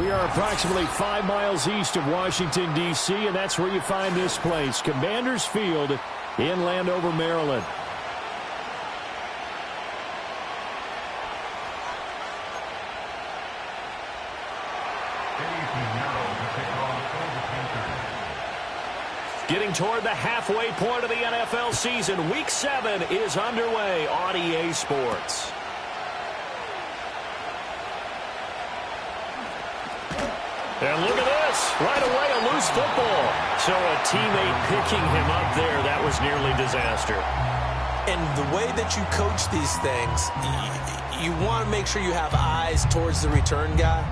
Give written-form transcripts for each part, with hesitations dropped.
We are approximately 5 miles east of Washington, D.C., and that's where you find this place, Commanders Field in Landover, Maryland. Getting toward the halfway point of the NFL season, Week 7 is underway on EA Sports. And look at this. Right away, a loose football. So a teammate picking him up there, that was nearly disaster. And the way that you coach these things, you want to make sure you have eyes towards the return guy,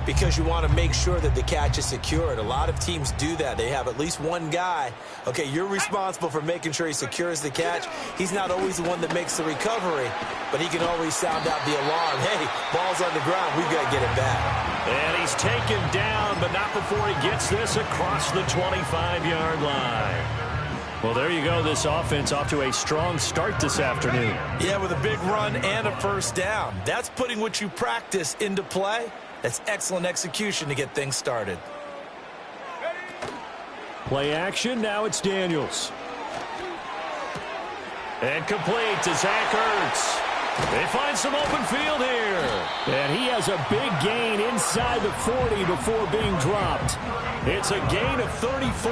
because you want to make sure that the catch is secured. A lot of teams do that. They have at least one guy. Okay, you're responsible for making sure he secures the catch. He's not always the one that makes the recovery, but he can always sound out the alarm. Hey, ball's on the ground. We've got to get it back. And he's taken down, but not before he gets this across the 25-yard line. Well, there you go. This offense off to a strong start this afternoon. Yeah, with a big run and a first down. That's putting what you practice into play. That's excellent execution to get things started. Play action. Now it's Daniels. And complete to Zach Ertz. They find some open field here. And he has a big gain inside the 40 before being dropped. It's a gain of 34.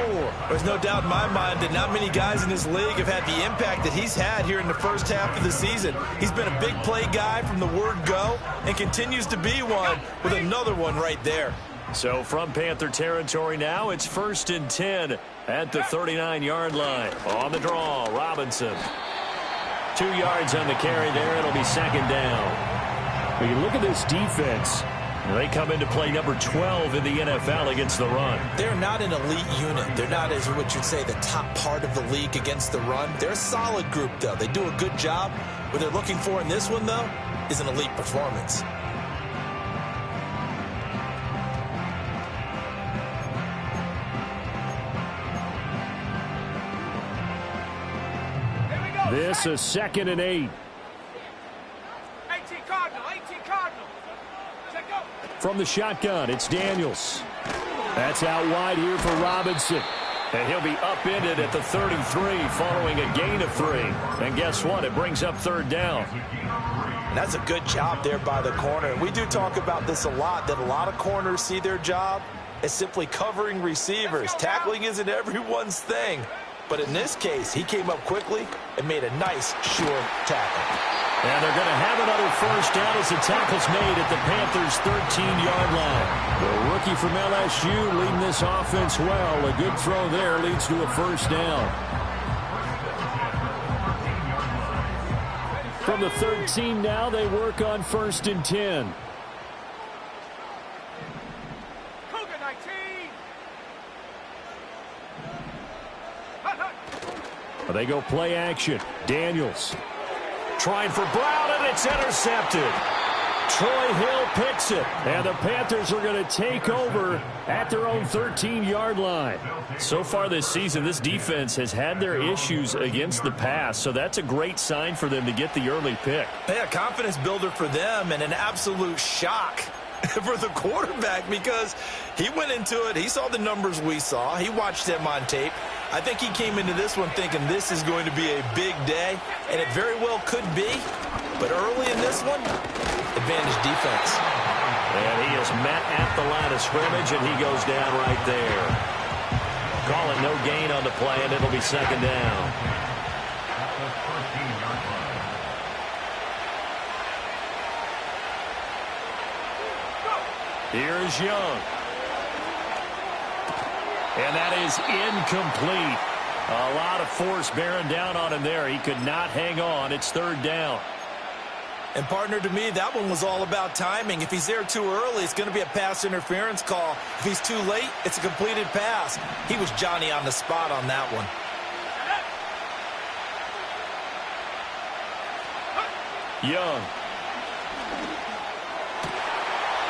There's no doubt in my mind that not many guys in this league have had the impact that he's had here in the first half of the season. He's been a big play guy from the word go and continues to be one with another one right there. So from Panther territory now, it's 1st and 10 at the 39-yard line. On the draw, Robinson. 2 yards on the carry there. It'll be 2nd down. When you look at this defense, they come into play number 12 in the NFL against the run. They're not an elite unit. They're not, as what you'd say, the top part of the league against the run. They're a solid group, though. They do a good job. What they're looking for in this one, though, is an elite performance. This is 2nd and 8. 18 Cardinal. From the shotgun, it's Daniels. That's out wide here for Robinson. And he'll be upended at the 33 following a gain of 3. And guess what? It brings up 3rd down. And that's a good job there by the corner. We do talk about this a lot, that a lot of corners see their job as simply covering receivers. Tackling isn't everyone's thing. But in this case, he came up quickly and made a nice, sure tackle. And they're going to have another first down as the tackle's made at the Panthers' 13-yard line. The rookie from LSU leading this offense well. A good throw there leads to a first down. From the 13 now, they work on 1st and 10. They go play action. Daniels trying for Brown, and it's intercepted. Troy Hill picks it, and the Panthers are going to take over at their own 13-yard line. So far this season, this defense has had their issues against the pass, so that's a great sign for them to get the early pick. Yeah, confidence builder for them, and an absolute shock for the quarterback, because he went into it, he saw the numbers we saw, he watched them on tape. I think he came into this one thinking this is going to be a big day, and it very well could be. But early in this one, advantage defense. And he is met at the line of scrimmage, and he goes down right there. Call it no gain on the play, and it'll be 2nd down. Here's Young. And that is incomplete. A lot of force bearing down on him there. He could not hang on. It's 3rd down. And, partner, to me, that one was all about timing. If he's there too early, it's going to be a pass interference call. If he's too late, it's a completed pass. He was Johnny on the spot on that one. Young.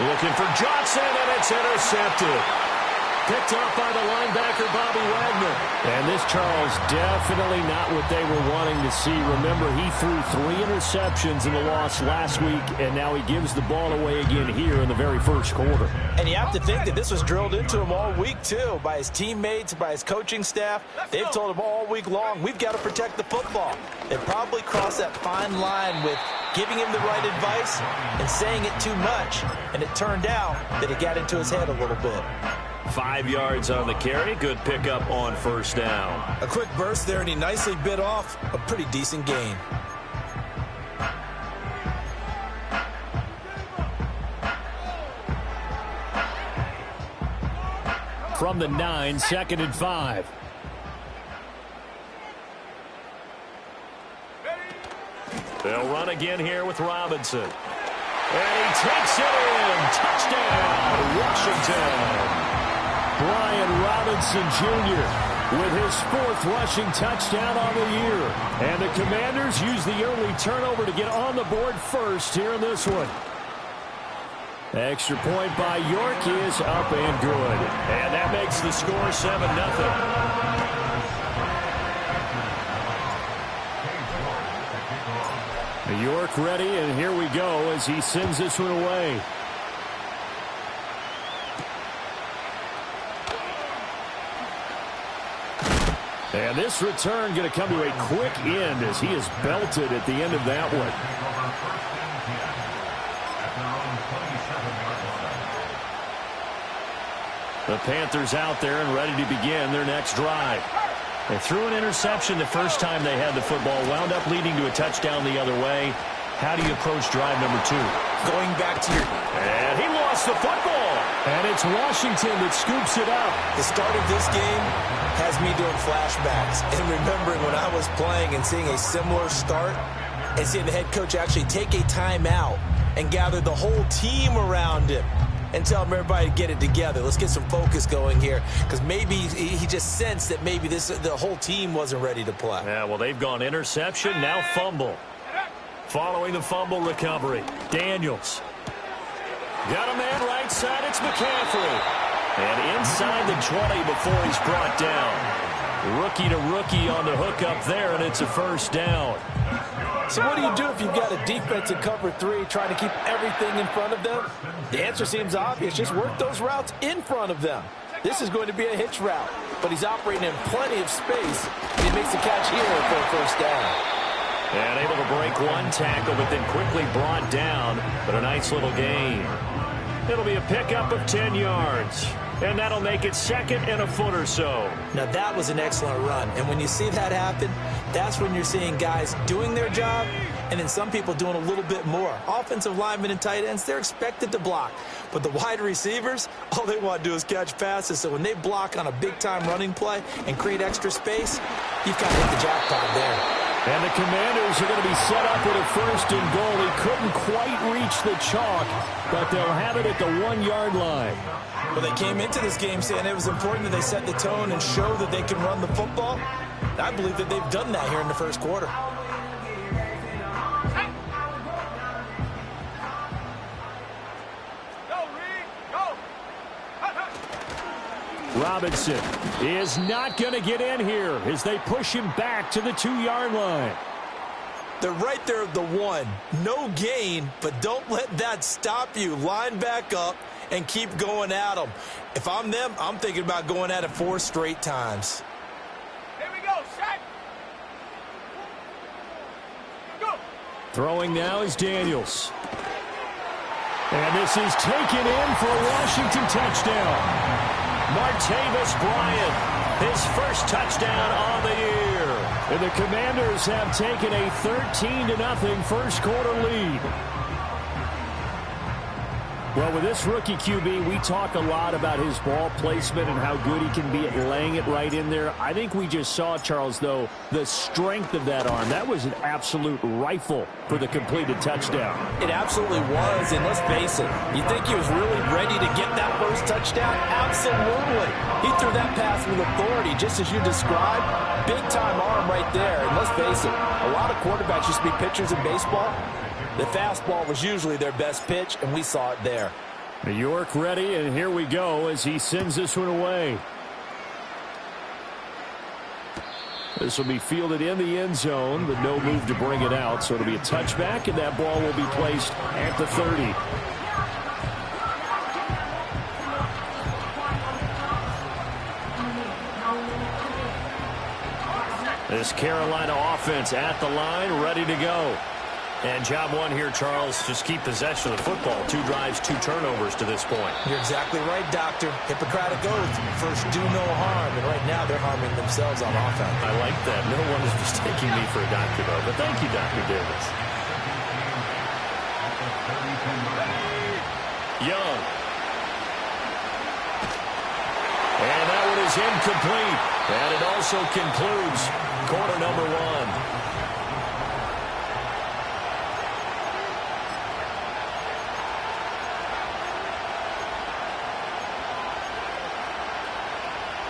Looking for Johnson, and it's intercepted. picked off by the linebacker, Bobby Wagner. And this, Charles, definitely not what they were wanting to see. Remember, he threw 3 interceptions in the loss last week, and now he gives the ball away again here in the very first quarter. And you have to think that this was drilled into him all week, too, by his teammates, by his coaching staff. They've told him all week long, we've got to protect the football. They probably crossed that fine line with giving him the right advice and saying it too much. And it turned out that it got into his head a little bit. 5 yards on the carry. Good pickup on first down. A quick burst there, and he nicely bit off a pretty decent gain. From the 9, 2nd and 5. They'll run again here with Robinson. And he takes it in. Touchdown, Washington. Brian Robinson Jr. with his 4th rushing touchdown on the year. And the Commanders use the early turnover to get on the board first here in this one. Extra point by York is up and good. And that makes the score 7-0. York ready, and here we go as he sends this one away. And this return going to come to a quick end as he is belted at the end of that one. The Panthers out there and ready to begin their next drive. They threw an interception the first time they had the football, wound up leading to a touchdown the other way. How do you approach drive number 2? Going back to your... And he lost the football. And it's Washington that scoops it up. The start of this game has me doing flashbacks and remembering when I was playing and seeing a similar start and seeing the head coach actually take a timeout and gather the whole team around him and tell everybody to get it together. Let's get some focus going here, because maybe he just sensed that maybe the whole team wasn't ready to play. Yeah, well, they've gone interception, now fumble. Following the fumble recovery, Daniels. Got a man right side, it's McCaffrey. And inside the 20 before he's brought down. Rookie to rookie on the hook up there, and it's a first down. So what do you do if you've got a defense in cover 3 trying to keep everything in front of them? The answer seems obvious. Just work those routes in front of them. This is going to be a hitch route, but he's operating in plenty of space, and he makes the catch here for a first down. And able to break one tackle, but then quickly brought down, but a nice little gain. It'll be a pickup of 10 yards. And that'll make it 2nd and a foot or so. Now, that was an excellent run. And when you see that happen, that's when you're seeing guys doing their job and then some people doing a little bit more. Offensive linemen and tight ends, they're expected to block. But the wide receivers, all they want to do is catch passes. So when they block on a big-time running play and create extra space, you've kind of hit the jackpot there. And the Commanders are going to be set up with a 1st and goal. He couldn't quite reach the chalk, but they'll have it at the 1-yard line. Well, they came into this game saying it was important that they set the tone and show that they can run the football. And I believe that they've done that here in the first quarter. Robinson is not going to get in here as they push him back to the 2-yard line. They're right there at the 1. No gain, but don't let that stop you. Line back up and keep going at them. If I'm them, I'm thinking about going at it 4 straight times. Here we go, set. Go. Throwing now is Daniels. And this is taken in for a Washington touchdown. Martavis Bryant, his first touchdown on the year. And the Commanders have taken a 13-0 first quarter lead. Well, with this rookie QB, we talk a lot about his ball placement and how good he can be at laying it right in there. I think we just saw, Charles, though, the strength of that arm. That was an absolute rifle for the completed touchdown. It absolutely was, and let's face it, you think he was really ready to get that first touchdown? Absolutely. He threw that pass with authority, just as you described. Big-time arm right there, and let's face it, a lot of quarterbacks used to be pitchers in baseball. The fastball was usually their best pitch, and we saw it there. New York ready, and here we go as he sends this one away. This will be fielded in the end zone, but no move to bring it out. So it'll be a touchback, and that ball will be placed at the 30. This Carolina offense at the line, ready to go. And job one here, Charles, just keep possession of the football. 2 drives, 2 turnovers to this point. You're exactly right, Doctor. Hippocratic oath. First, do no harm. And right now, they're harming themselves on offense. I like that. No one is mistaking me for a doctor, though. But thank you, Dr. Davis. Young. And that one is incomplete. And it also concludes quarter number 1.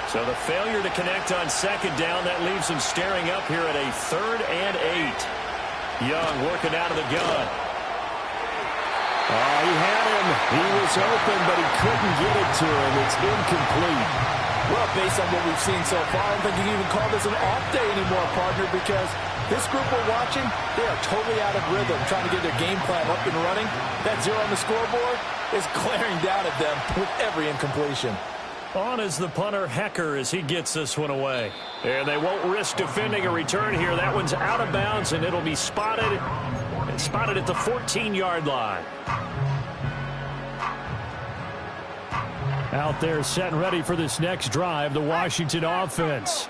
So the failure to connect on second down, that leaves him staring up here at a 3rd and 8. Young working out of the gun. Oh, he had him. He was open, but he couldn't get it to him. It's incomplete. Well, based on what we've seen so far, I don't think you can even call this an off day anymore, partner, because this group we're watching, they are totally out of rhythm, trying to get their game plan up and running. That 0 on the scoreboard is glaring down at them with every incompletion. On is the punter, Hecker, as he gets this one away. And they won't risk defending a return here. That one's out of bounds, and it'll be spotted at the 14-yard line. Out there set and ready for this next drive, the Washington offense.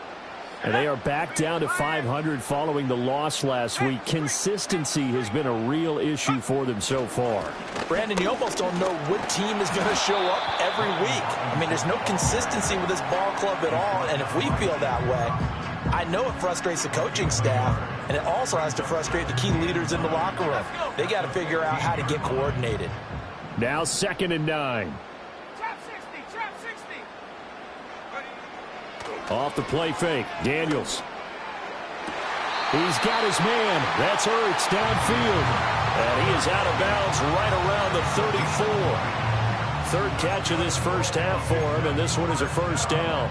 And they are back down to 500 following the loss last week. Consistency has been a real issue for them so far. Brandon, you almost don't know what team is going to show up every week. I mean, there's no consistency with this ball club at all, and if we feel that way, I know it frustrates the coaching staff, and it also has to frustrate the key leaders in the locker room. They got to figure out how to get coordinated. Now 2nd and 9. Trap 60. Off the play fake, Daniels. He's got his man. That's Ertz downfield. And he is out of bounds right around the 34. 3rd catch of this first half for him, and this one is a 1st down.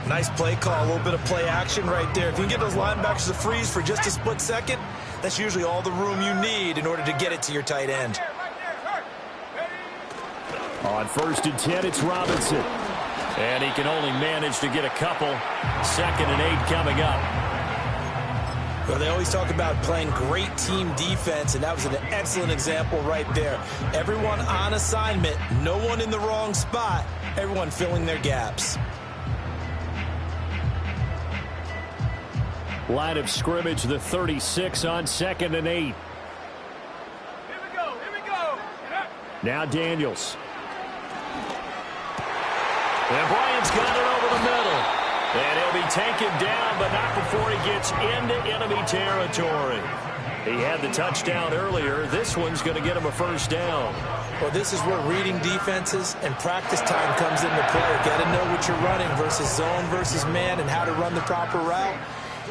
Nice play call, a little bit of play action right there. If you can get those linebackers to freeze for just a split second, that's usually all the room you need in order to get it to your tight end. On 1st and 10, it's Robinson. And he can only manage to get a couple. 2nd and 8 coming up. Well, they always talk about playing great team defense, and that was an excellent example right there. Everyone on assignment, no one in the wrong spot, everyone filling their gaps. Line of scrimmage, the 36 on 2nd and 8. Here we go. Now Daniels. And Bryant's got it over the middle. And he'll be taken down, but not before he gets into enemy territory. He had the touchdown earlier. This one's going to get him a 1st down. Well, this is where reading defenses and practice time comes into play. Got to know what you're running versus zone versus man and how to run the proper route.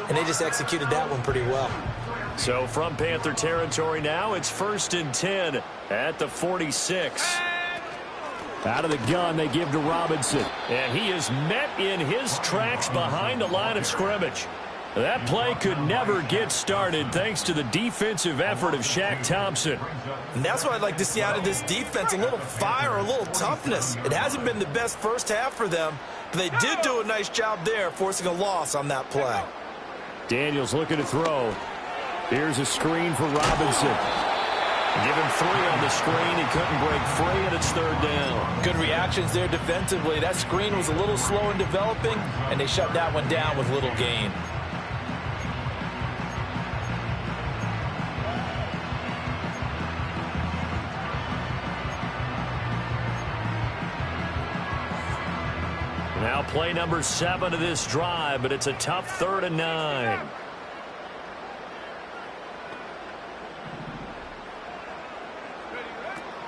And they just executed that one pretty well. So from Panther territory now, it's 1st and 10 at the 46. Out of the gun, they give to Robinson. And he is met in his tracks behind the line of scrimmage. That play could never get started thanks to the defensive effort of Shaq Thompson. And that's what I'd like to see out of this defense, a little fire, a little toughness. It hasn't been the best first half for them, but they did do a nice job there, forcing a loss on that play. Daniels looking to throw. Here's a screen for Robinson. Give him 3 on the screen. He couldn't break free, and it's 3rd down. Good reactions there defensively. That screen was a little slow in developing, and they shut that one down with little gain. Now play number 7 of this drive, but it's a tough 3rd and 9.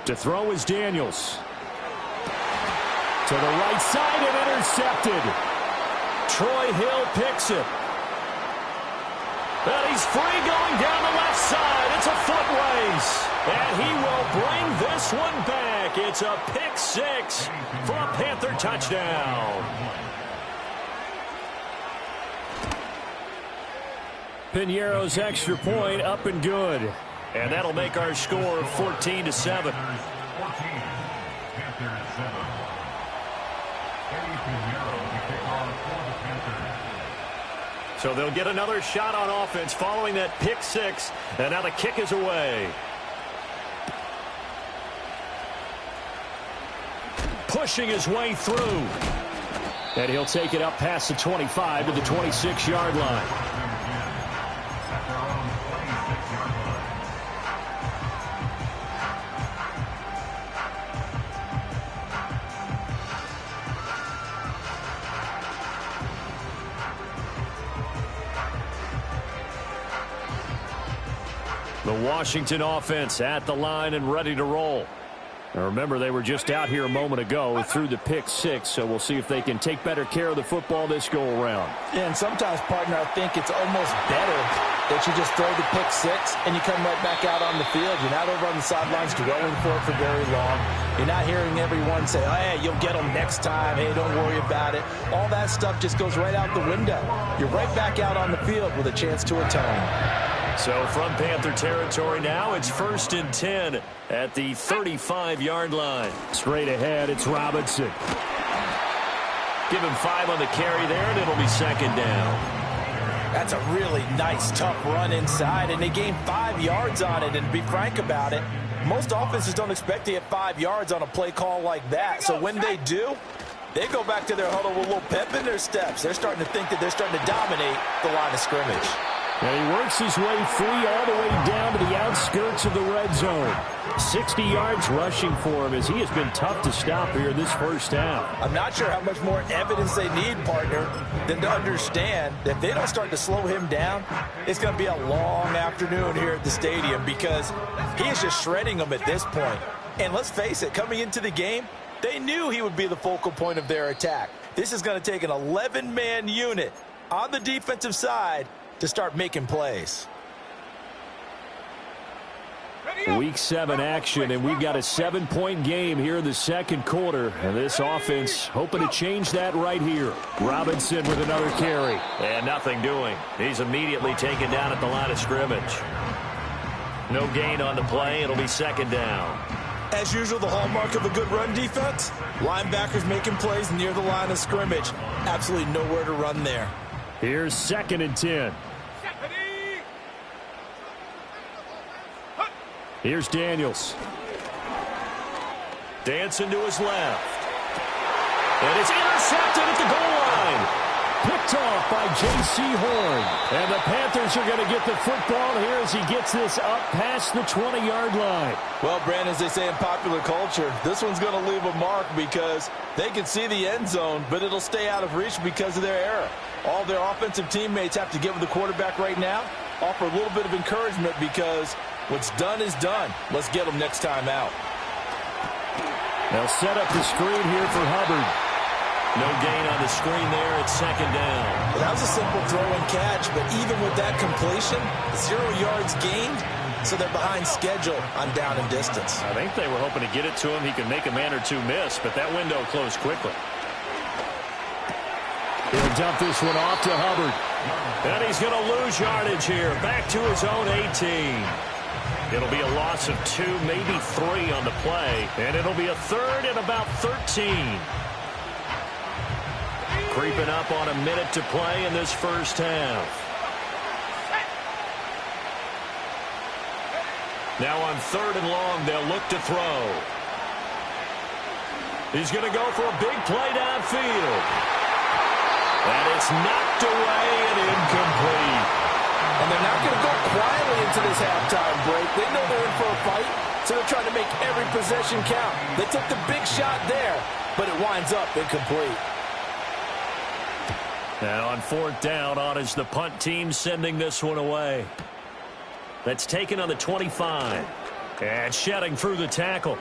To throw is Daniels. To the right side and intercepted. Troy Hill picks it. And he's free going down the left side. It's a foot race. And he will bring this one back. It's a pick six for a Panther touchdown. Piñeiro's extra point up and good. And that'll make our score 14-7. So they'll get another shot on offense following that pick six. And now the kick is away. Pushing his way through. And he'll take it up past the 25 to the 26-yard line. The Washington offense at the line and ready to roll. Now remember, they were just out here a moment ago through the pick six, so we'll see if they can take better care of the football this go-around. Yeah, and sometimes, partner, I think it's almost better that you just throw the pick six and you come right back out on the field. You're not over on the sidelines dwelling for it for very long. You're not hearing everyone say, oh, hey, you'll get them next time. Hey, don't worry about it. All that stuff just goes right out the window. You're right back out on the field with a chance to atone. So from Panther territory now, it's 1st and 10 at the 35-yard line. Straight ahead, it's Robinson. Give him 5 on the carry there, and it'll be 2nd down. That's a really nice, tough run inside, and they gained 5 yards on it. And to be frank about it, most offenses don't expect to get 5 yards on a play call like that. So when they do, they go back to their huddle with a little pep in their steps. They're starting to think that they're starting to dominate the line of scrimmage. And he works his way free all the way down to the outskirts of the red zone. 60 yards rushing for him as he has been tough to stop here this first half. I'm not sure how much more evidence they need, partner, than to understand that if they don't start to slow him down, it's going to be a long afternoon here at the stadium because he is just shredding them at this point. And let's face it, coming into the game, they knew he would be the focal point of their attack. This is going to take an 11-man unit on the defensive side to start making plays. Week 7 action, and we've got a 7-point game here in the second quarter. And this offense hoping to change that right here. Robinson with another carry. And nothing doing. He's immediately taken down at the line of scrimmage. No gain on the play. It'll be 2nd down. As usual, the hallmark of a good run defense, linebackers making plays near the line of scrimmage. Absolutely nowhere to run there. Here's 2nd and 10. Here's Daniels. Dancing to his left. And it's intercepted at the goal line. Picked off by J.C. Horn. And the Panthers are going to get the football here as he gets this up past the 20-yard line. Well, Brandon, as they say in popular culture, this one's going to leave a mark because they can see the end zone, but it'll stay out of reach because of their error. All their offensive teammates have to get with the quarterback right now, offer a little bit of encouragement because what's done is done. Let's get them next time out. They'll set up the screen here for Hubbard. No gain on the screen there. It's 2nd down. Well, that was a simple throw and catch, but even with that completion, 0 yards gained, so they're behind schedule on down and distance. I think they were hoping to get it to him. He could make a man or two miss, but that window closed quickly. He'll dump this one off to Hubbard. And he's going to lose yardage here. Back to his own 18. It'll be a loss of 2, maybe 3 on the play. And it'll be a 3rd and about 13. Creeping up on a minute to play in this first half. Now on 3rd and long, they'll look to throw. He's going to go for a big play downfield. And it's knocked away and incomplete. And they're not going to go quietly into this halftime break. They know they're in for a fight, so they're trying to make every possession count. They took the big shot there, but it winds up incomplete. And on 4th down, on is the punt team sending this one away. That's taken on the 25. And shedding through the tackle.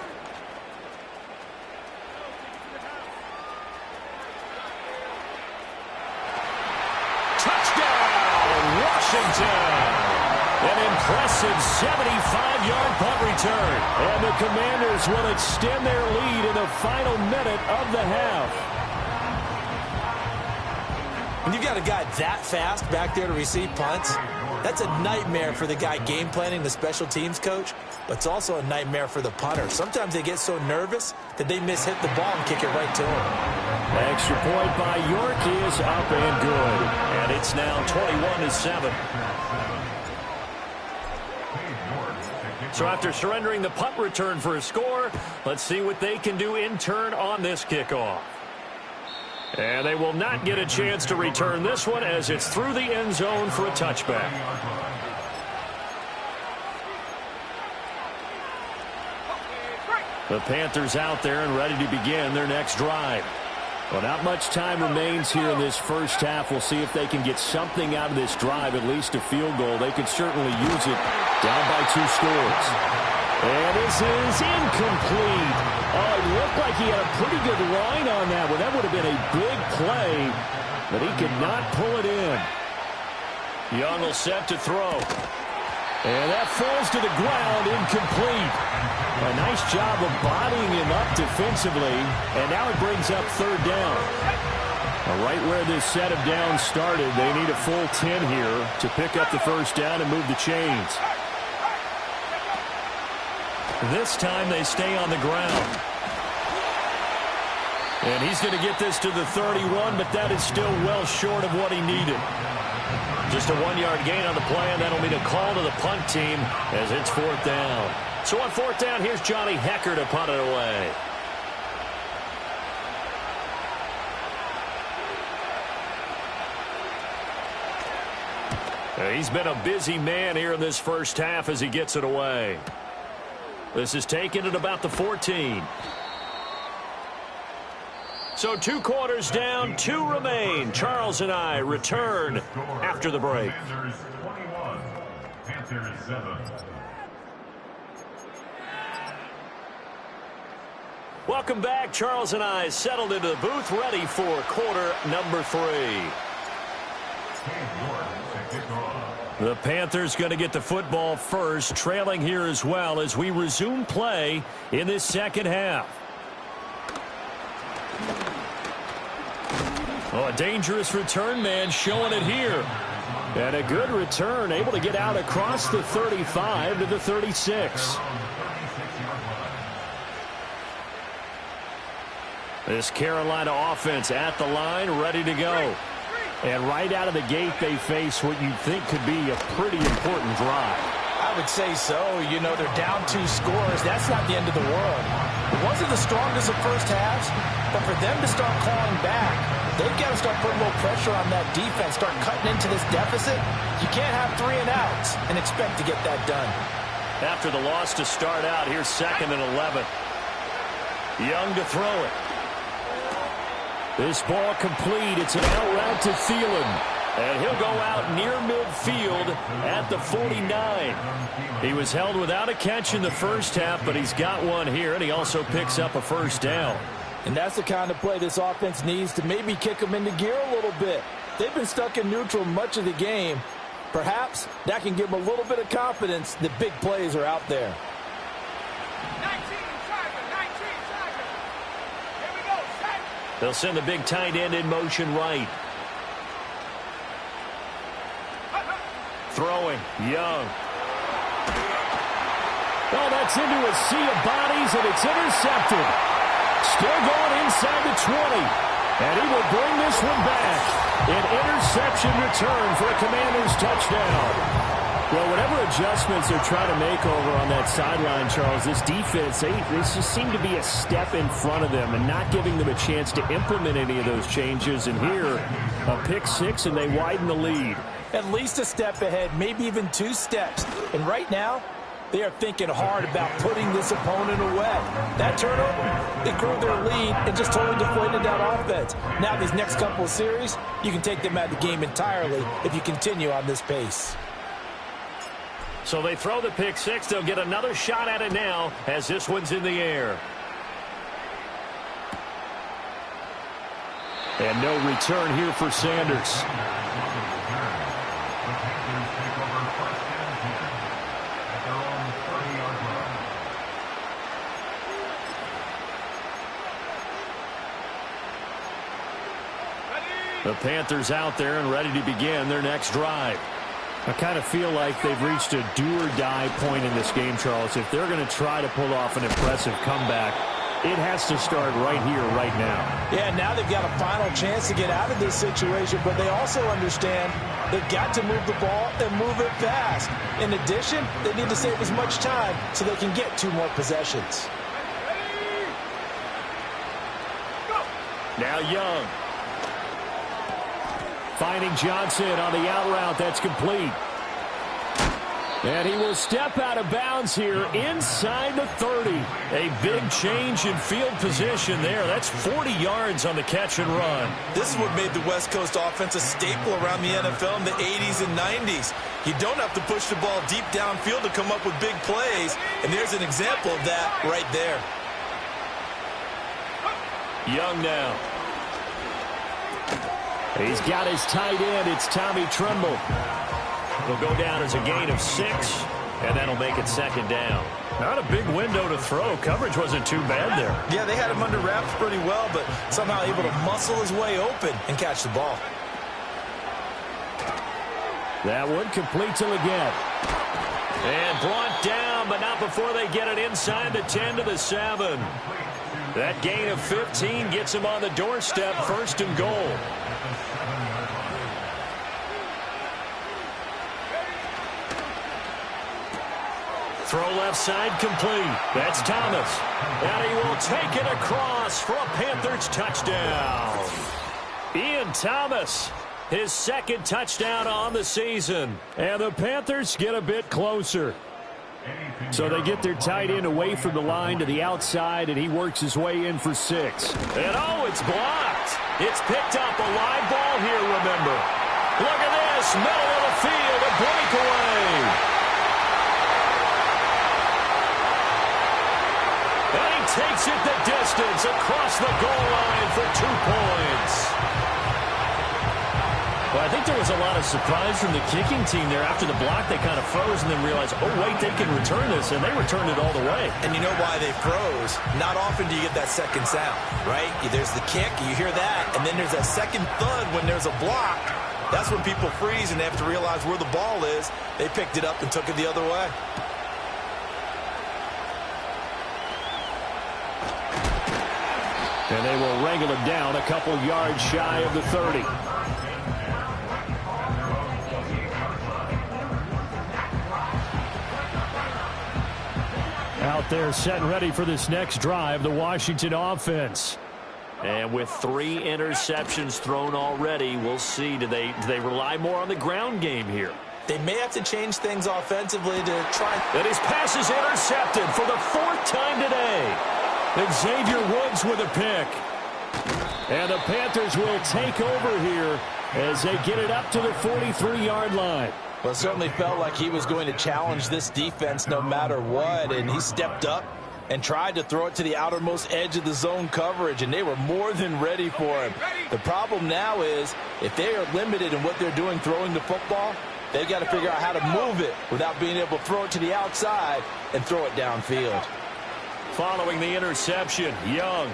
Touchdown, Washington! An impressive 75-yard punt return. And the Commanders will extend their lead in the final minute of the half. When you've got a guy that fast back there to receive punts, that's a nightmare for the guy game planning, the special teams coach, but it's also a nightmare for the punter. Sometimes they get so nervous that they hit the ball and kick it right to him. Extra point by York is up and good. And it's now 21-7. So after surrendering the punt return for a score, let's see what they can do in turn on this kickoff. And they will not get a chance to return this one as it's through the end zone for a touchback. The Panthers out there and ready to begin their next drive. Well, not much time remains here in this first half. We'll see if they can get something out of this drive, at least a field goal. They could certainly use it down by 2 scores. And this is incomplete. Oh, it looked like he had a pretty good line on that one. That would have been a big play, but he could not pull it in. Young will set to throw. And that falls to the ground, incomplete. A nice job of bodying him up defensively, and now it brings up 3rd down. Right where this set of downs started, they need a full 10 here to pick up the 1st down and move the chains. This time they stay on the ground. And he's going to get this to the 31, but that is still well short of what he needed. Just a 1-yard gain on the play, and that'll mean a call to the punt team as it's 4th down. So on 4th down, here's Johnny Hecker to punt it away. He's been a busy man here in this first half as he gets it away. This is taken at about the 14. So 2 quarters down, 2 remain. Charles and I return after the break. Panthers 21, Panthers 7. Welcome back. Charles and I settled into the booth, ready for quarter number 3. The Panthers going to get the football first, trailing here as well as we resume play in this second half. Oh, a dangerous return man showing it here. And a good return, able to get out across the 35 to the 36. This Carolina offense at the line, ready to go. And right out of the gate, they face what you think could be a pretty important drive. I would say so. You know, they're down 2 scores. That's not the end of the world. It wasn't the strongest of first halves, but for them to start clawing back, they've got to start putting a little pressure on that defense, start cutting into this deficit. You can't have 3 and outs and expect to get that done. After the loss to start out, here's 2nd and 11. Young to throw it. This ball complete. It's an out route to Thielen. And he'll go out near midfield at the 49. He was held without a catch in the first half, but he's got one here, and he also picks up a 1st down. And that's the kind of play this offense needs to maybe kick them into gear a little bit. They've been stuck in neutral much of the game. Perhaps that can give them a little bit of confidence that big plays are out there. 19, Tiger, 19, Tiger. Here we go, set. They'll send the big tight end in motion right. Throwing, Young. Oh, that's into a sea of bodies, and it's intercepted. Still going inside the 20. And he will bring this one back. An interception return for a Commanders touchdown. Well, whatever adjustments they're trying to make over on that sideline, Charles, this defense, they just seem to be a step in front of them and not giving them a chance to implement any of those changes. And here, a pick 6, and they widen the lead. At least a step ahead, maybe even 2 steps. And right now, they are thinking hard about putting this opponent away. That turnover, it grew their lead and just totally deflated that offense. Now these next couple of series, you can take them out of the game entirely if you continue on this pace. So they throw the pick 6. They'll get another shot at it now as this one's in the air. And no return here for Sanders. The Panthers out there and ready to begin their next drive. I kind of feel like they've reached a do-or-die point in this game, Charles. If they're going to try to pull off an impressive comeback, it has to start right here, right now. Yeah, now they've got a final chance to get out of this situation, but they also understand they've got to move the ball and move it fast. In addition, they need to save as much time so they can get 2 more possessions. Now Young. Finding Johnson on the out route. That's complete. And he will step out of bounds here inside the 30. A big change in field position there. That's 40 yards on the catch and run. This is what made the West Coast offense a staple around the NFL in the 80s and 90s. You don't have to push the ball deep downfield to come up with big plays, and there's an example of that right there. Young now. He's got his tight end. It's Tommy Tremble. He'll go down as a gain of 6, and that'll make it second down. Not a big window to throw. Coverage wasn't too bad there. Yeah, they had him under wraps pretty well, but somehow able to muscle his way open and catch the ball. That one complete to again. And brought down, but not before they get it inside the 10 to the 7. That gain of 15 gets him on the doorstep, 1st and goal. Throw left side complete. That's Thomas. And he will take it across for a Panthers touchdown. Ian Thomas, his 2nd touchdown on the season. And the Panthers get a bit closer. So they get their tight end away from the line to the outside, and he works his way in for 6. And oh, it's blocked. It's picked up. A live ball here, remember. Look at this. Middle of the field, a breakaway. And he takes it the distance across the goal line for 2 points. Well, I think there was a lot of surprise from the kicking team there. After the block, they kind of froze and then realized, oh, wait, they can return this, and they returned it all the way. And you know why they froze? Not often do you get that second sound, right? There's the kick, you hear that, and then there's that second thud when there's a block. That's when people freeze and they have to realize where the ball is. They picked it up and took it the other way. And they will wrangle him down a couple yards shy of the 30. Out there set and ready for this next drive, the Washington offense. And with 3 interceptions thrown already, we'll see. Do they rely more on the ground game here? They may have to change things offensively to try. And his pass is intercepted for the 4th time today. Xavier Woods with a pick. And the Panthers will take over here as they get it up to the 43-yard line. Well, it certainly felt like he was going to challenge this defense no matter what, and he stepped up and tried to throw it to the outermost edge of the zone coverage, and they were more than ready for him. The problem now is if they are limited in what they're doing throwing the football, they've got to figure out how to move it without being able to throw it to the outside and throw it downfield. Following the interception, Young.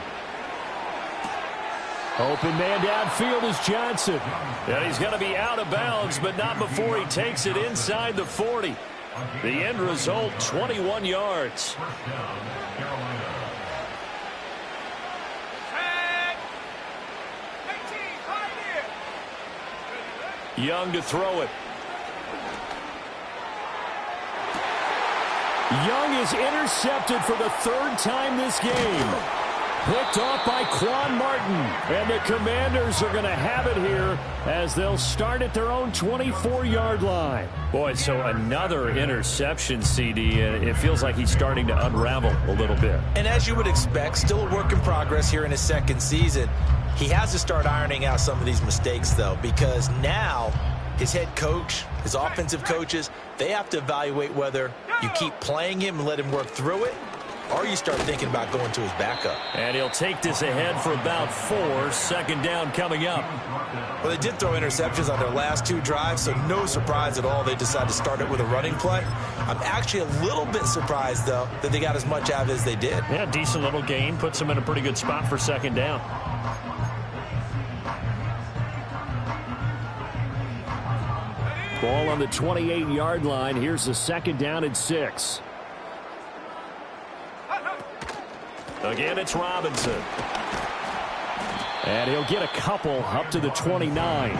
Open man downfield is Johnson. And he's going to be out of bounds, but not before he takes it inside the 40. The end result, 21 yards. Young to throw it. Young is intercepted for the 3rd time this game. Picked off by Quan Martin. And the Commanders are going to have it here as they'll start at their own 24-yard line. Boy, so another interception, CD. It feels like he's starting to unravel a little bit. And as you would expect, still a work in progress here in his 2nd season. He has to start ironing out some of these mistakes, though, because now his head coach, his offensive coaches, they have to evaluate whether you keep playing him and let him work through it, or you start thinking about going to his backup. And he'll take this ahead for about 4. 2nd down coming up. Well, they did throw interceptions on their last 2 drives, so no surprise at all they decided to start it with a running play. I'm actually a little bit surprised, though, that they got as much out of it as they did. Yeah, decent little gain. Puts them in a pretty good spot for 2nd down. Ball on the 28-yard line. Here's the second down and 6. Again, it's Robinson. And he'll get a couple up to the 29.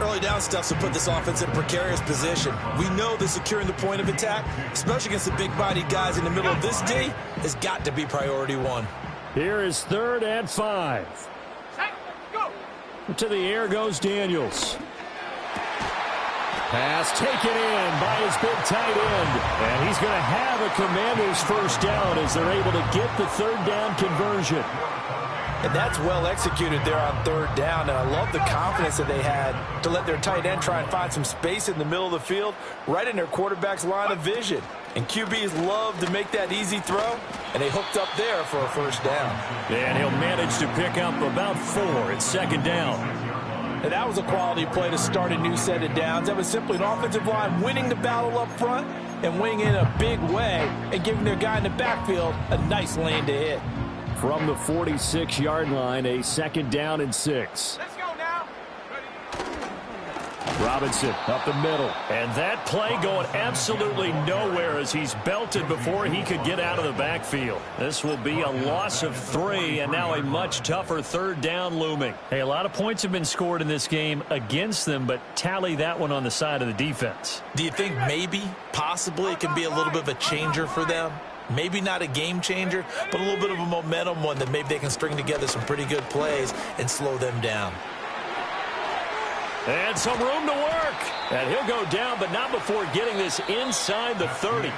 Early down stuff to put this offense in a precarious position. We know that securing the point of attack, especially against the big-bodied guys in the middle of this D, has got to be priority one. Here is 3rd and 5. To the air goes Daniels. Pass taken in by his big tight end. And he's going to have a Commanders first down as they're able to get the 3rd down conversion. And that's well executed there on 3rd down. And I love the confidence that they had to let their tight end try and find some space in the middle of the field, right in their quarterback's line of vision. And QBs love to make that easy throw, and they hooked up there for a first down. And he'll manage to pick up about 4 at 2nd down. And that was a quality play to start a new set of downs. That was simply an offensive line winning the battle up front and winning in a big way and giving their guy in the backfield a nice lane to hit. From the 46-yard line, a 2nd down and 6. Let's go now. Robinson up the middle. And that play going absolutely nowhere as he's belted before he could get out of the backfield. This will be a loss of 3 and now a much tougher 3rd down looming. Hey, a lot of points have been scored in this game against them, but tally that one on the side of the defense. Do you think maybe, possibly, it can be a little bit of a changer for them? Maybe not a game changer, but a little bit of a momentum one that maybe they can string together some pretty good plays and slow them down. And some room to work. And he'll go down, but not before getting this inside the 30.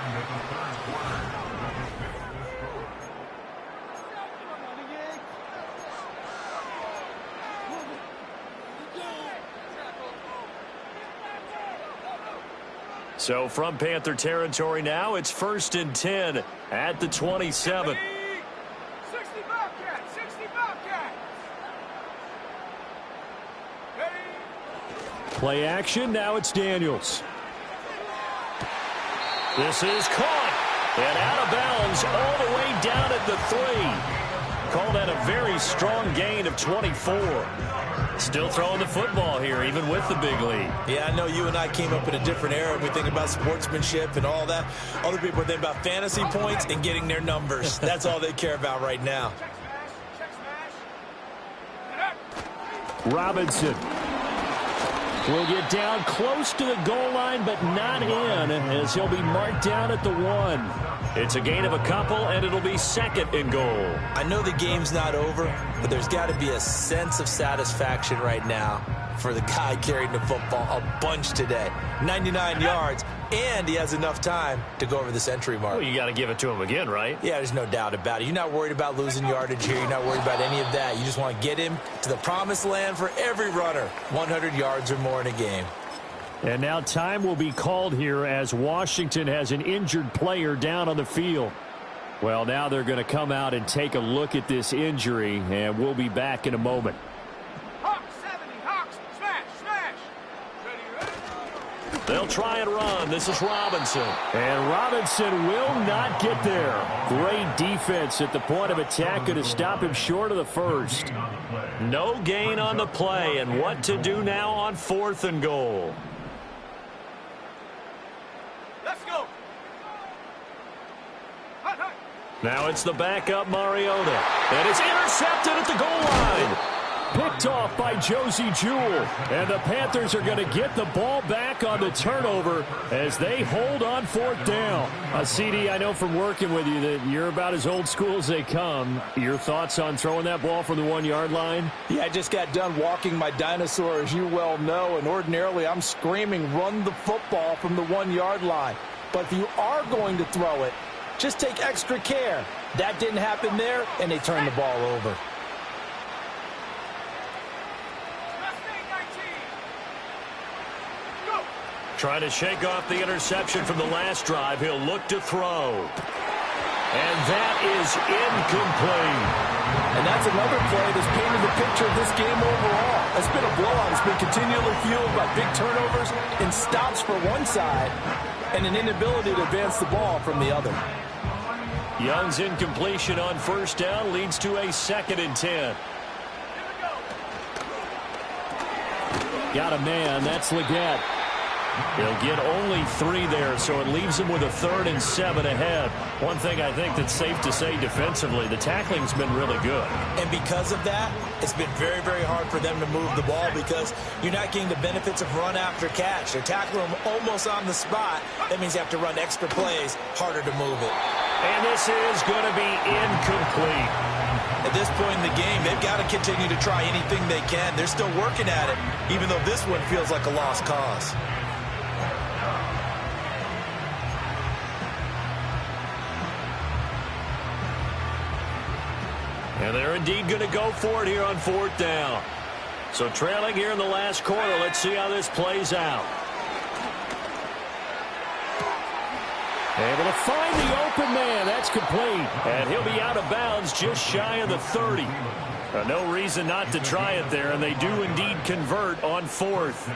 So from Panther territory now, it's 1st and 10 at the 27. 60 Bobcats, 60 Bobcats. Play action, now it's Daniels. This is caught. And out of bounds all the way down at the 3. Called that a very strong gain of 24. Still throwing the football here, even with the big lead. Yeah, I know you and I came up in a different era. We think about sportsmanship and all that. Other people are thinking about fantasy points and getting their numbers. That's all they care about right now. Check smash. Robinson will get down close to the goal line, but not in, as he'll be marked down at the 1. It's a gain of a couple, and it'll be 2nd and goal. I know the game's not over, but there's got to be a sense of satisfaction right now for the guy carrying the football a bunch today. 99 yards, and he has enough time to go over the century mark. Well, you got to give it to him again, right? Yeah, there's no doubt about it. You're not worried about losing yardage here. You're not worried about any of that. You just want to get him to the promised land for every runner. 100 yards or more in a game. And now time will be called here as Washington has an injured player down on the field. Well, now they're going to come out and take a look at this injury, and we'll be back in a moment. Hawks 70, Hawks, smash. Ready? They'll try and run. This is Robinson. And Robinson will not get there. Great defense at the point of attack. Going to stop him short of the 1st. No gain on the play. And what to do now on 4th and goal. Let's go. Hut. Now it's the backup Mariota. And it's intercepted at the goal line. Picked off by Josie Jewell. And the Panthers are going to get the ball back on the turnover as they hold on 4th down. CD, I know from working with you that you're about as old school as they come. Your thoughts on throwing that ball from the 1-yard line? Yeah, I just got done walking my dinosaur, as you well know, and ordinarily I'm screaming, run the football from the 1-yard line. But if you are going to throw it, just take extra care. That didn't happen there, and they turned the ball over. Trying to shake off the interception from the last drive. He'll look to throw. And that is incomplete. And that's another play that's painted the picture of this game overall. It's been a blowout. It's been continually fueled by big turnovers and stops for one side and an inability to advance the ball from the other. Young's incompletion on 1st down leads to a 2nd and 10. Got a man. That's Leggett. He'll get only 3 there, so it leaves him with a 3rd and 7 ahead. One thing I think that's safe to say defensively, the tackling's been really good. And because of that, it's been very, very hard for them to move the ball because you're not getting the benefits of run after catch. They're tackling them almost on the spot. That means you have to run extra plays, harder to move it. And this is going to be incomplete. At this point in the game, they've got to continue to try anything they can. They're still working at it, even though this one feels like a lost cause. And they're indeed going to go for it here on 4th down. So trailing here in the last quarter. Let's see how this plays out. Able to find the open man. That's complete. And he'll be out of bounds just shy of the 30. No reason not to try it there, and they do indeed convert on 4th.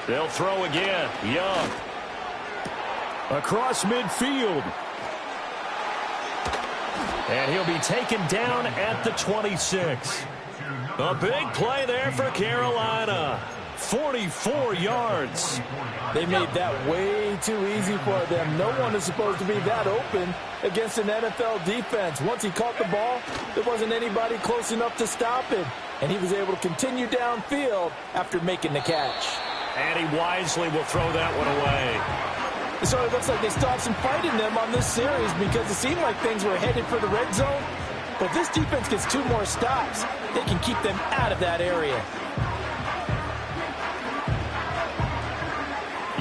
They'll throw again. Young. Across midfield. And he'll be taken down at the 26. A big play there for Carolina. 44 yards. They made that way too easy for them. No one is supposed to be that open against an NFL defense. Once he caught the ball, there wasn't anybody close enough to stop him. And he was able to continue downfield after making the catch. And he wisely will throw that one away. So it looks like they stopped some fighting them on this series because it seemed like things were headed for the red zone. But this defense gets 2 more stops. They can keep them out of that area.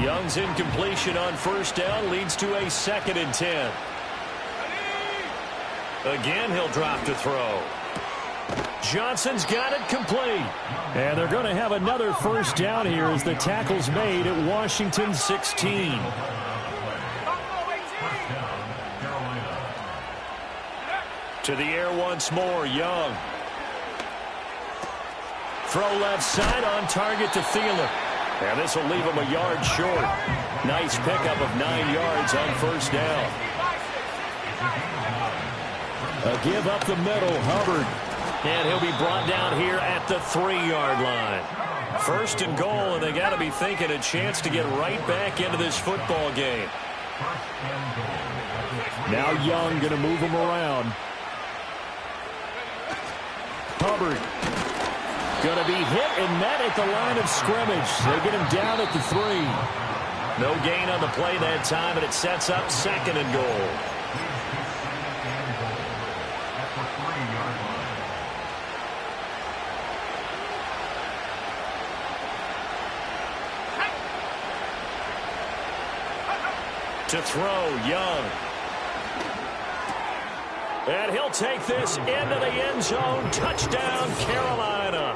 Young's incompletion on 1st down leads to a 2nd and 10. Again, he'll drop to throw. Johnson's got it complete. And they're going to have another 1st down here as the tackle's made at Washington 16. To the air once more, Young. Throw left side on target to Thielen. And this will leave him a yard short. Nice pickup of 9 yards on 1st down. A give up the middle, Hubbard. And he'll be brought down here at the 3-yard line. 1st and goal, and they got to be thinking a chance to get right back into this football game. Now Young going to move him around. Hubbard going to be hit and met at the line of scrimmage. They get him down at the 3. No gain on the play that time, and it sets up 2nd and goal. To throw, Young. And he'll take this into the end zone. Touchdown, Carolina.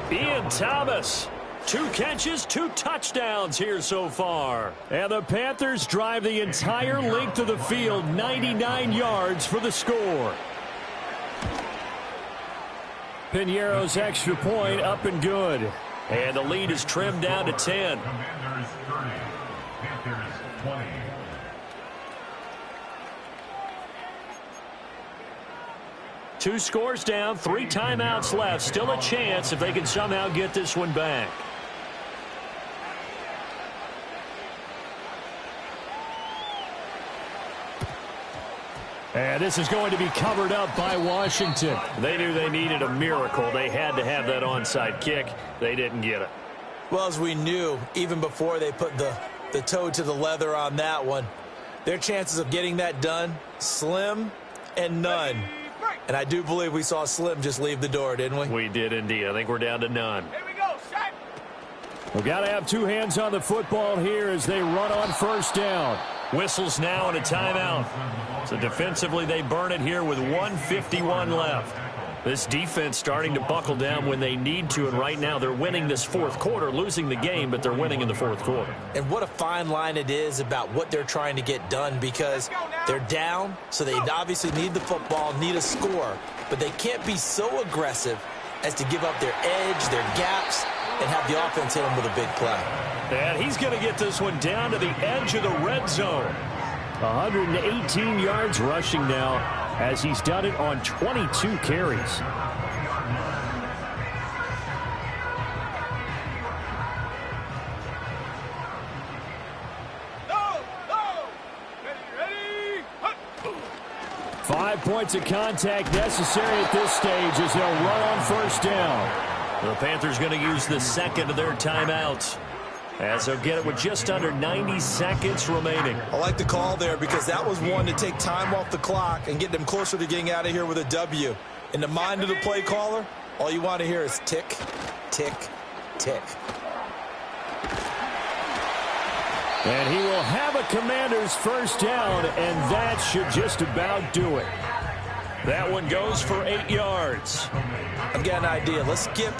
Ian Thomas. 2 catches, 2 touchdowns here so far. And the Panthers drive the entire length of the field, 99 yards for the score. Piñeiro's extra point up and good. And the lead is trimmed down to 10. Commanders 30, Panthers 20. Two scores down, 3 timeouts left. Still a chance if they can somehow get this one back. And this is going to be covered up by Washington. They knew they needed a miracle. They had to have that onside kick. They didn't get it. Well, as we knew, even before they put the toe to the leather on that one, their chances of getting that done, slim and none. And I do believe we saw Slim just leave the door, didn't we? We did indeed. I think we're down to none. Here we go, shot. We've got to have 2 hands on the football here as they run on 1st down. Whistles now and a timeout. So defensively, they burn it here with 1:51 left. This defense starting to buckle down when they need to, and right now they're winning this 4th quarter, losing the game, but they're winning in the 4th quarter. And what a fine line it is about what they're trying to get done, because they're down, so they obviously need the football, need a score, but they can't be so aggressive as to give up their edge, their gaps, and have the offense hit them with a big play. And he's going to get this one down to the edge of the red zone. 118 yards rushing now. as he's done it on 22 carries. Ready. 5 points of contact necessary at this stage as they'll run on first down. The Panthers going to use the second of their timeouts, as they'll get it with just under 90 seconds remaining. I like the call there because that was one to take time off the clock and get them closer to getting out of here with a W. In the mind of the play caller, all you want to hear is tick, tick, tick. And he will have a Commander's first down, and that should just about do it. That one goes for 8 yards. I've got an idea. Let's skip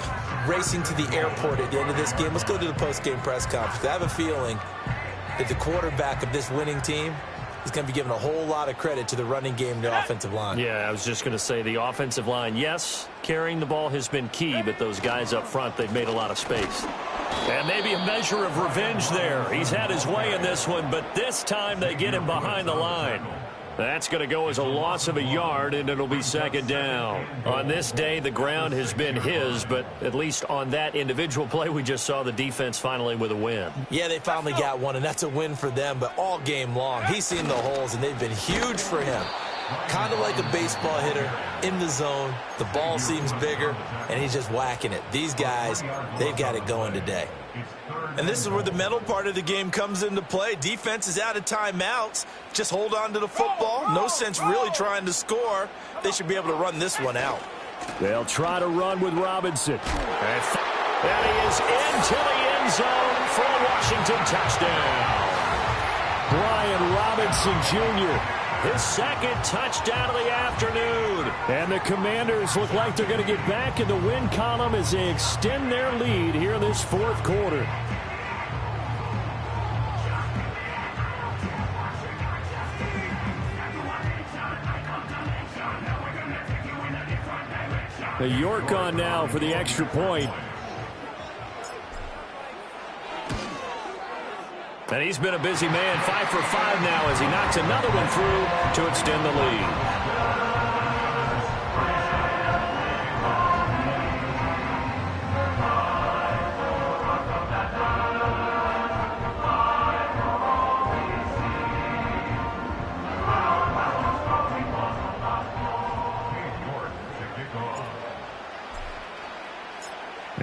racing to the airport at the end of this game. Let's go to the post-game press conference. I have a feeling that the quarterback of this winning team is going to be giving a whole lot of credit to the running game and the offensive line. Yeah, I was just going to say the offensive line, yes, carrying the ball has been key, but those guys up front, they've made a lot of space. And maybe a measure of revenge there. He's had his way in this one, but this time they get him behind the line. That's going to go as a loss of a yard, and it'll be second down. On this day, the ground has been his, but at least on that individual play, we just saw the defense finally with a win. Yeah, they finally got one, and that's a win for them, but all game long, he's seen the holes, and they've been huge for him. Kind of like a baseball hitter in the zone. The ball seems bigger, and he's just whacking it. These guys, they've got it going today. And this is where the mental part of the game comes into play. Defense is out of timeouts. Just hold on to the football. No sense really trying to score. They should be able to run this one out. They'll try to run with Robinson. And he is into the end zone for a Washington touchdown. Brian Robinson Jr., his second touchdown of the afternoon. And the Commanders look like they're going to get back in the win column as they extend their lead here in this fourth quarter. The York on now for the extra point. And he's been a busy man, 5 for 5 now as he knocks another one through to extend the lead.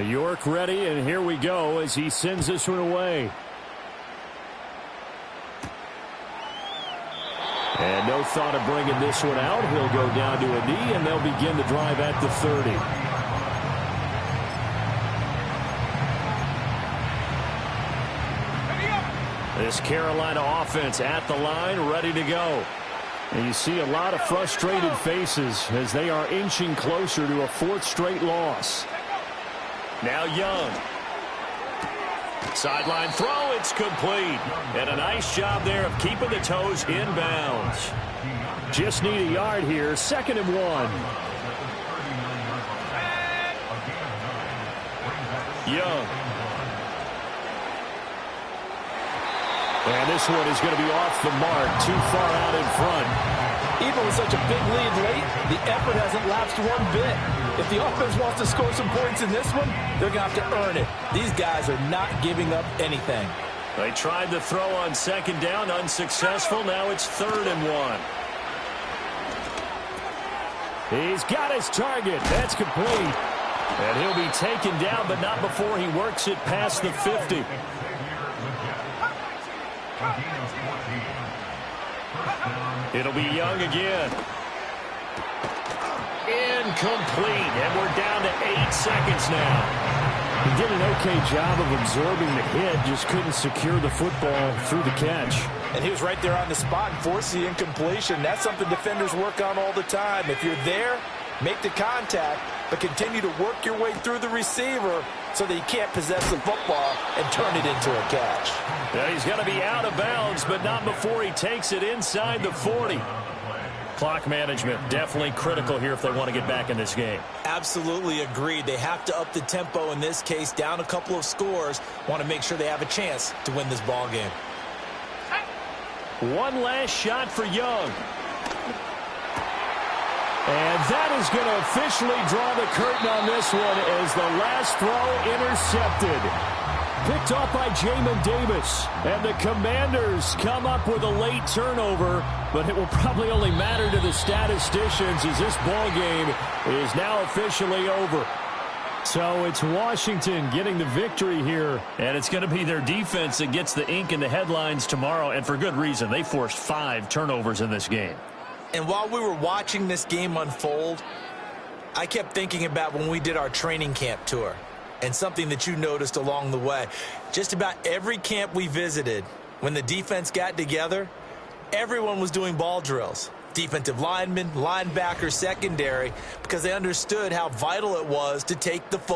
York ready, and here we go as he sends this one away. And no thought of bringing this one out. He'll go down to a knee, and they'll begin the drive at the 30. This Carolina offense at the line, ready to go. And you see a lot of frustrated faces as they are inching closer to a fourth straight loss. Now Young. Sideline throw, it's complete. And a nice job there of keeping the toes inbounds. Just need a yard here, 2nd and 1. Young. And this one is going to be off the mark, too far out in front. Even with such a big lead late, the effort hasn't lapsed one bit. If the offense wants to score some points in this one, they're going to have to earn it. These guys are not giving up anything. They tried the throw on 2nd down, unsuccessful. Now it's 3rd and 1. He's got his target. That's complete. And he'll be taken down, but not before he works it past the 50. It'll be Young again. Incomplete, and we're down to 8 seconds now. He did an okay job of absorbing the hit, just couldn't secure the football through the catch. And he was right there on the spot and forced the incompletion. That's something defenders work on all the time. If you're there, make the contact, but continue to work your way through the receiver so that you can't possess the football and turn it into a catch. Yeah, he's going to be out of bounds, but not before he takes it inside the 40. Clock management definitely critical here if they want to get back in this game. Absolutely agreed. They have to up the tempo in this case, down a couple of scores. Want to make sure they have a chance to win this ball game. One last shot for Young. And that is going to officially draw the curtain on this one as the last throw intercepted. Picked off by Jamin Davis. And the Commanders come up with a late turnover, but it will probably only matter to the statisticians as this ball game is now officially over. So it's Washington getting the victory here. And it's going to be their defense that gets the ink in the headlines tomorrow, and for good reason. They forced 5 turnovers in this game. And while we were watching this game unfold, I kept thinking about when we did our training camp tour and something that you noticed along the way. Just about every camp we visited, when the defense got together, everyone was doing ball drills. Defensive linemen, linebackers, secondary, because they understood how vital it was to take the football